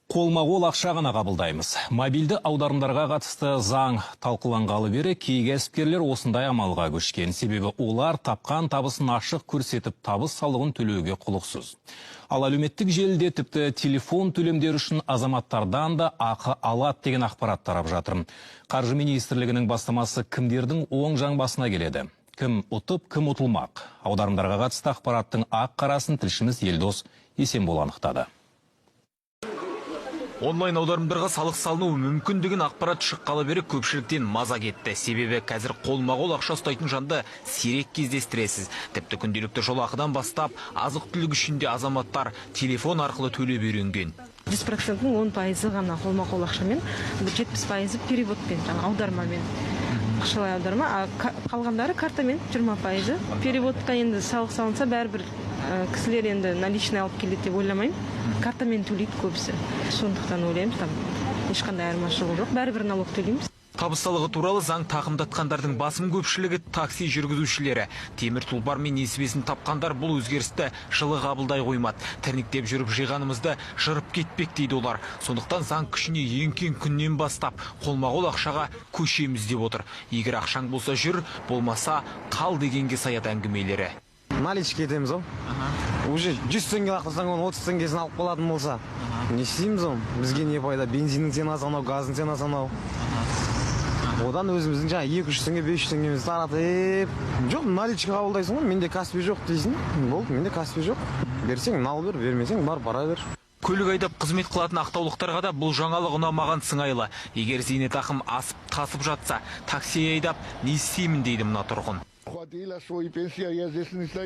Қолма-қол ақша ғана қабылдаймыз. Мобильді аударымдарға қатысты заң талқыланғалы бері кей кәсіпкерлер осындай амалға көшкен. Себебі олар тапқан табысын ашық көрсетіп, табыс салығын төлеуге құлықсыз. Ал әлеуметтік желіде тіпті телефон төлемдері үшін азаматтардан да ақы алады деген ақпарат тарап жатыр. Қаржы министрлігінің бастамасы кімдердің оң жаңбасына келеді? Кім ұтып, кім ұтылмақ? Аударымдарға қатысты ақпараттың ақ қарасын тілшіміз Елдос Есенбол анықтады. Онлайн аударымдарға салық салынуы мүмкін деген ақпарат шыққалы бері көпшіліктен маза кетті. Себебі қазір қолма-қол ақша ұстайтын жанды сирек кездестіресіз. Тіпті күнделікті жолақыдан бастап азық-түлік үшін де азаматтар телефон арқылы төлеп үйренген. 100%-ның 10% ғана қолма-қол ақшамен, 70% переводпен, аудармамен. Ақшалай аударма, қалғандары картамен 20%. Переводқа енді салық салынса бәрібір кісілер енді наличный алып келеді деп ойламаймын. Картамен төлейді көбісі. Сондықтан ойлаймыз, там ешқандай айырмашылығы жоқ. Бәрібір налог төлейміз. Табыс салығы туралы заң тақымдатқандардың басым көпшілігі такси жүргізушілері. Темір тұлпар мен несібесін тапқандар бұл өзгерісті жылы қабылдай қоймады. Тірнектеп жүріп жиғанымызды жырып кетпек дейді олар. Сондықтан заң күшіне енген күннен бастап қолма-қол ақшаға көшеміз деп отыр. Егер ақшаң болса жүр, болмаса қал дегенге саят әңгімелері. Наличке етеміз ол. Уже 100 теңге ақылсаң, 30 теңгесін алып қалатын болса. Не істейміз ол? Бізге не пайда? Бензиннің ценасы анау, газдың ценасы анау. Одан өзіміздің жаңа 200 теңге, 500 теңгемізді таратып, жоқ, наличке қабылдайсың ғой, менде каспи жоқ дейсің. Болды, менде каспи жоқ. Берсең нал бер, бермесең бар, бара бер. Көлік айдап қызмет қылатын ақтаулықтарға да бұл жаңалық ұнамаған сыңайлы. Егер зейнетақым асып тасып жатса, такси айдап не істеймін дейді мына тұрғын.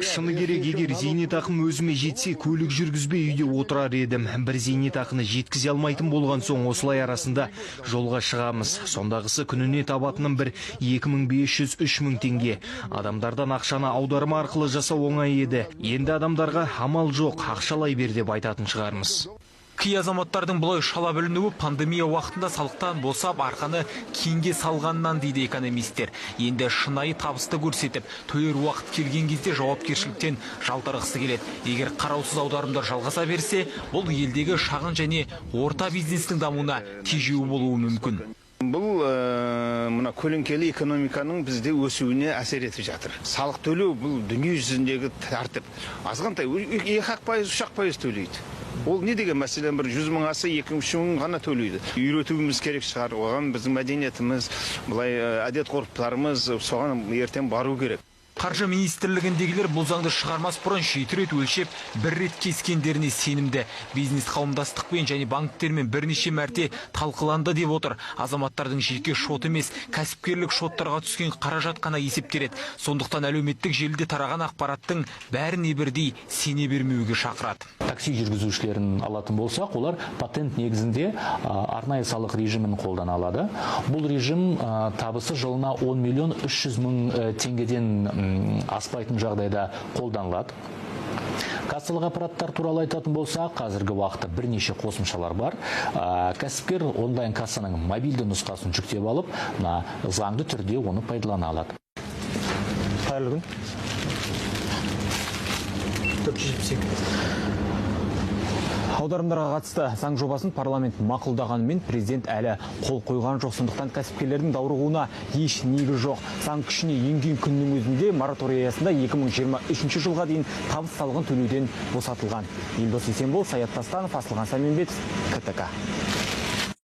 Шыны керек, егер зейнетақым өзіме жетсе, көлік жүргізбей үйде отырар едім. Бір зейнетақыны жеткізе алмайтын болған соң осылай арасында жолға шығамыз. Сондағысы күніне табатыным бір 2500-3000 теңге. Адамдардан ақшаны аударма арқылы жасау оңай еді. Енді адамдарға амал жоқ, ақшалай бер деп айтатын шығармыз. Кей азаматтардың бұлай шала білінуі пандемия уақытында салықтан босап арқаны кеңге салғаннан дейді экономистер. Енді шынайы табысты көрсетіп, төлер уақыт келген кезде жауапкершіліктен жалтарғысы келеді. Егер қараусыз аударымдар жалғаса берсе, бұл елдегі шағын және орта бизнестің дамуына тежеу болуы мүмкін. Бұл мына көлеңкелі экономиканың бізде өсуіне әсер етіп жатыр. Салық төлеу бұл дүние жүзіндегі тәртіп. Азғантай 2%, 3% төлейді. Ол не деген мәселен бір 100 мың аса 2-3 мың ғана төлейді. Үйретуіміз керек шығар. Оған біздің мәдениетіміз, бұлай әдет ғұрыптарымыз соған ертең бару керек. Қаржы министрлігіндегілер бұл заңды шығармас бұрын 7 рет өлшеп, 1 рет кескендеріне сенімді. Бизнес қауымдастықпен және банктермен бірнеше мәрте талқыланды деп отыр. Азаматтардың жеке шот емес, кәсіпкерлік шоттарға түскен қаражат қана есептеледі. Сондықтан әлеуметтік желіде тараған ақпараттың бәріне бірдей сене бермеуге шақырады. Такси жүргізушілерін алатын болсақ, олар патент негізінде арнайы салық режимін қолдана алады. Бұл режим табысы жылына 10 миллион 300 мың теңгеден аспайтын жағдайда қолданылады. Кассалық аппараттар туралы айтатын болса, қазіргі уақытта бірнеше қосымшалар бар. Кәсіпкер онлайн кассаның мобильді нұсқасын жүктеп алып, заңды түрде оны пайдалана алады. Қайырлы күн. 472. Аударымдарға қатысты заң жобасын парламент мақұлдағанымен президент әлі қол қойған жоқ. Сондықтан кәсіпкерлердің даурығуына еш негіз жоқ. Заң күшіне енген күннің өзінде мораторий аясында 2023 жылға дейін табыс салығын төлеуден босатылған. Елдос Есенбол, Саят Тастанов, Асылхан Сәменбетов, КТК.